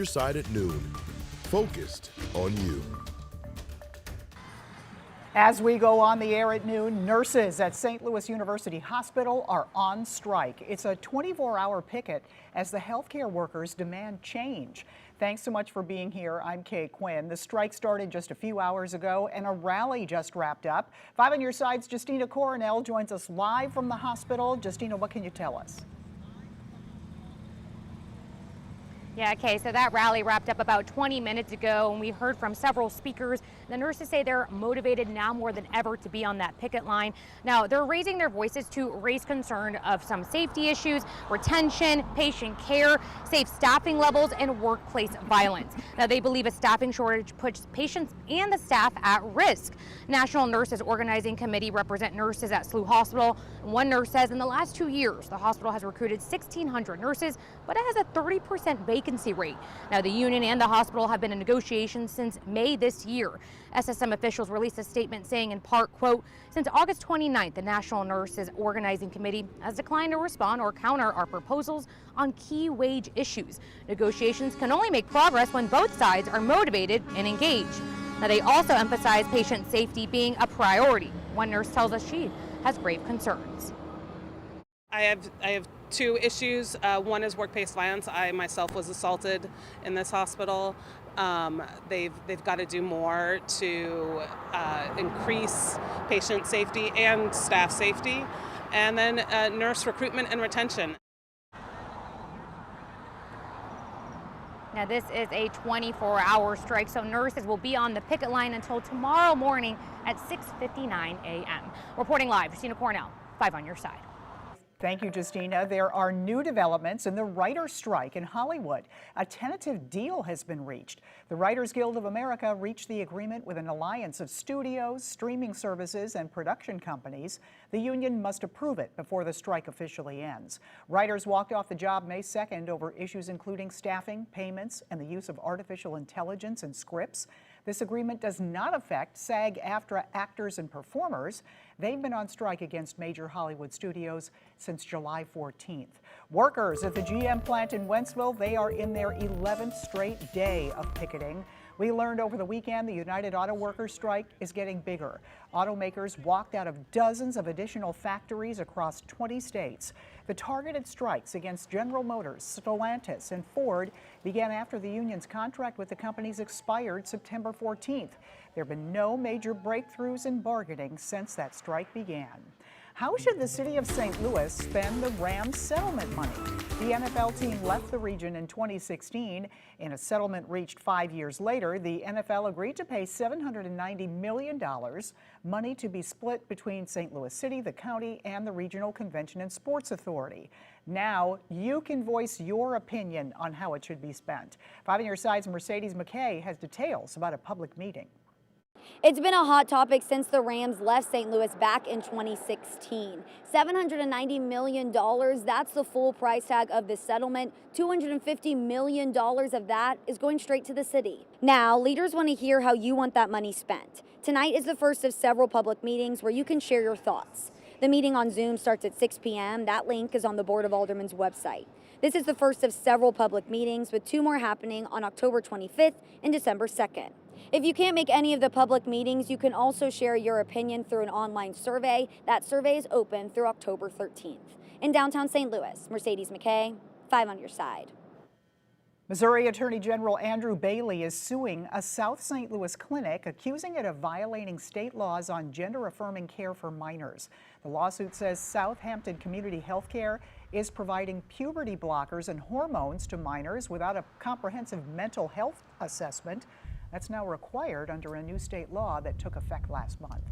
Your side at noon. Focused on you. As we go on the air at noon, nurses at St. Louis University Hospital are on strike. It's a 24-hour picket as the healthcare workers demand change. Thanks so much for being here. I'm Kay Quinn. The strike started just a few hours ago and a rally just wrapped up. 5 on your side's Justina Coronel joins us live from the hospital. Justina, what can you tell us? Yeah, okay, so that rally wrapped up about 20 minutes ago, and we heard from several speakers. The nurses say they're motivated now more than ever to be on that picket line. Now, they're raising their voices to raise concern of some safety issues, retention, patient care, safe staffing levels, and workplace violence. Now, they believe a staffing shortage puts patients and the staff at risk. National Nurses Organizing Committee represent nurses at SLU Hospital. One nurse says in the last 2 years, the hospital has recruited 1,600 nurses, but it has a 30% vacancy rate. Now, the union and the hospital have been in negotiations since May this year. SSM officials released a statement saying in part, quote, since August 29th, the National Nurses Organizing Committee has declined to respond or counter our proposals on key wage issues. Negotiations can only make progress when both sides are motivated and engaged. Now, they also emphasize patient safety being a priority. One nurse tells us she has grave concerns. I have two issues. One is workplace violence. I myself was assaulted in this hospital. They've got to do more to increase patient safety and staff safety, and then nurse recruitment and retention. Now, this is a 24-hour strike, so nurses will be on the picket line until tomorrow morning at 6:59 a.m. Reporting live, Justina Cornell, 5 on your side. Thank you, Justina. There are new developments in the writers' strike in Hollywood. A tentative deal has been reached. The Writers Guild of America reached the agreement with an alliance of studios, streaming services, and production companies. The union must approve it before the strike officially ends. Writers walked off the job May 2nd over issues including staffing, payments, and the use of artificial intelligence in scripts. This agreement does not affect SAG-AFTRA actors and performers. They've been on strike against major Hollywood studios since July 14th. Workers at the GM plant in Wentzville, they are in their 11th straight day of picketing. We learned over the weekend the United Auto Workers strike is getting bigger. Automakers walked out of dozens of additional factories across 20 states. The targeted strikes against General Motors, Stellantis, and Ford began after the union's contract with the companies expired September 14th. There have been no major breakthroughs in bargaining since that strike began. How should the city of St. Louis spend the Rams settlement money? The NFL team left the region in 2016. In a settlement reached 5 years later, the NFL agreed to pay $790 million, money to be split between St. Louis City, the county, and the Regional Convention and Sports Authority. Now you can voice your opinion on how it should be spent. 5 on your side's Mercedes McKay has details about a public meeting. It's been a hot topic since the Rams left St. Louis back in 2016. $790 million, that's the full price tag of this settlement. $250 million of that is going straight to the city. Now, leaders want to hear how you want that money spent. Tonight is the first of several public meetings where you can share your thoughts. The meeting on Zoom starts at 6 p.m. That link is on the Board of Aldermen's website. This is the first of several public meetings, with 2 more happening on October 25th and December 2nd. If you can't make any of the public meetings, you can also share your opinion through an online survey. That survey is open through October 13th. In downtown St. Louis, Mercedes McKay, 5 on your side. Missouri Attorney General Andrew Bailey is suing a South St. Louis clinic, accusing it of violating state laws on gender-affirming care for minors. The lawsuit says Southampton Community Healthcare is providing puberty blockers and hormones to minors without a comprehensive mental health assessment. That's now required under a new state law that took effect last month.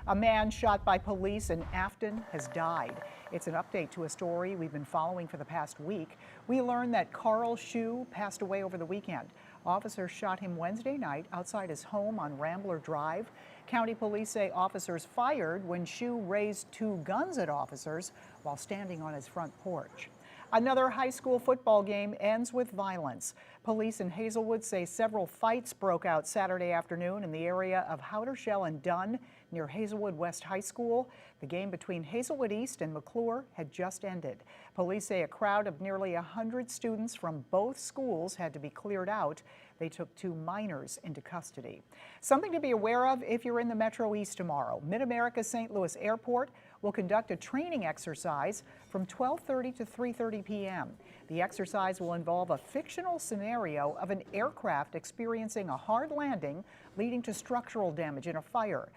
A man shot by police in Afton has died. It's an update to a story we've been following for the past week. We learned that Carl Shue passed away over the weekend. Officers shot him Wednesday night outside his home on Rambler Drive. County police say officers fired when Shue raised 2 guns at officers while standing on his front porch. Another high school football game ends with violence. Police in Hazelwood say several fights broke out Saturday afternoon in the area of Howdershell and Dunn. near Hazelwood West High School. The game between Hazelwood East and McClure had just ended. Police say a crowd of nearly 100 students from both schools had to be cleared out. They took 2 minors into custody. Something to be aware of if you're in the Metro East tomorrow. Mid-America St. Louis Airport will conduct a training exercise from 12:30 to 3:30 p.m. The exercise will involve a fictional scenario of an aircraft experiencing a hard landing leading to structural damage in a fire.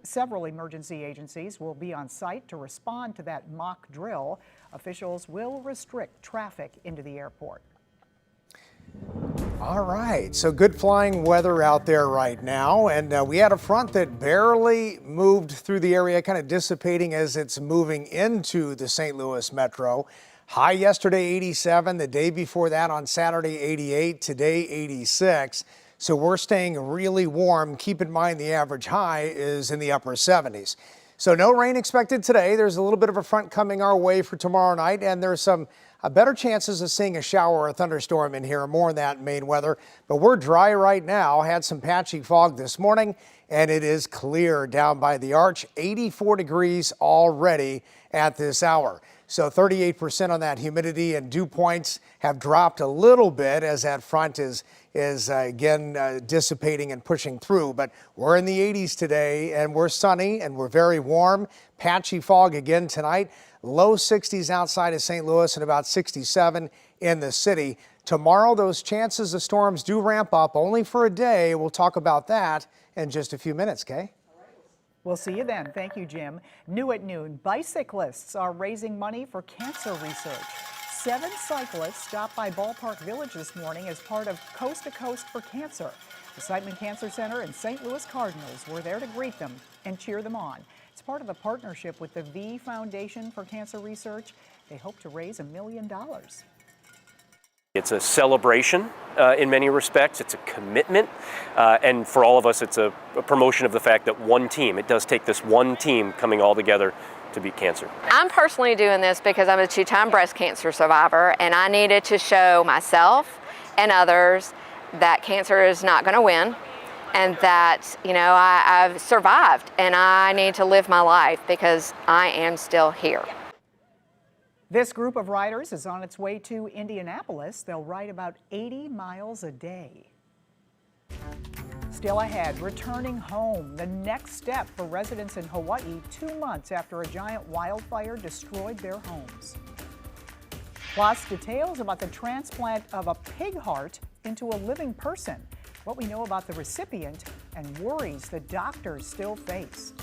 Several emergency agencies will be on site to respond to that mock drill. Officials will restrict traffic into the airport. All right, so good flying weather out there right now, and we had a front that barely moved through the area, kind of dissipating as it's moving into the St. Louis metro. High yesterday, 87. The day before that on Saturday, 88. Today, 86. So we're staying really warm. Keep in mind the average high is in the upper 70s. So no rain expected today. There's a little bit of a front coming our way for tomorrow night, and there's some better chances of seeing a shower or a thunderstorm in here. More on that in Maine weather. But we're dry right now. Had some patchy fog this morning, and it is clear down by the arch. 84 degrees already at this hour. So 38% on that humidity, and dew points have dropped a little bit as that front is again dissipating and pushing through. But we're in the 80s today, and we're sunny, and we're very warm. Patchy fog again tonight. Low 60s outside of St. Louis and about 67 in the city. Tomorrow, those chances of storms do ramp up only for a day. We'll talk about that in just a few minutes, Kay? We'll see you then. Thank you, Jim. New at noon, bicyclists are raising money for cancer research. 7 cyclists stopped by Ballpark Village this morning as part of Coast to Coast for Cancer. The Siteman Cancer Center and St. Louis Cardinals were there to greet them and cheer them on. It's part of a partnership with the V Foundation for Cancer Research. They hope to raise $1 million. It's a celebration in many respects. It's a commitment. And for all of us, it's a promotion of the fact that one team, it does take this one team coming all together to beat cancer. I'm personally doing this because I'm a 2-time breast cancer survivor, and I needed to show myself and others that cancer is not going to win, and that, you know, I've survived and I need to live my life because I am still here. This group of riders is on its way to Indianapolis. They'll ride about 80 miles a day. Still ahead, returning home, the next step for residents in Hawaii 2 months after a giant wildfire destroyed their homes. Plus, details about the transplant of a pig heart into a living person, what we know about the recipient, and worries the doctors still face.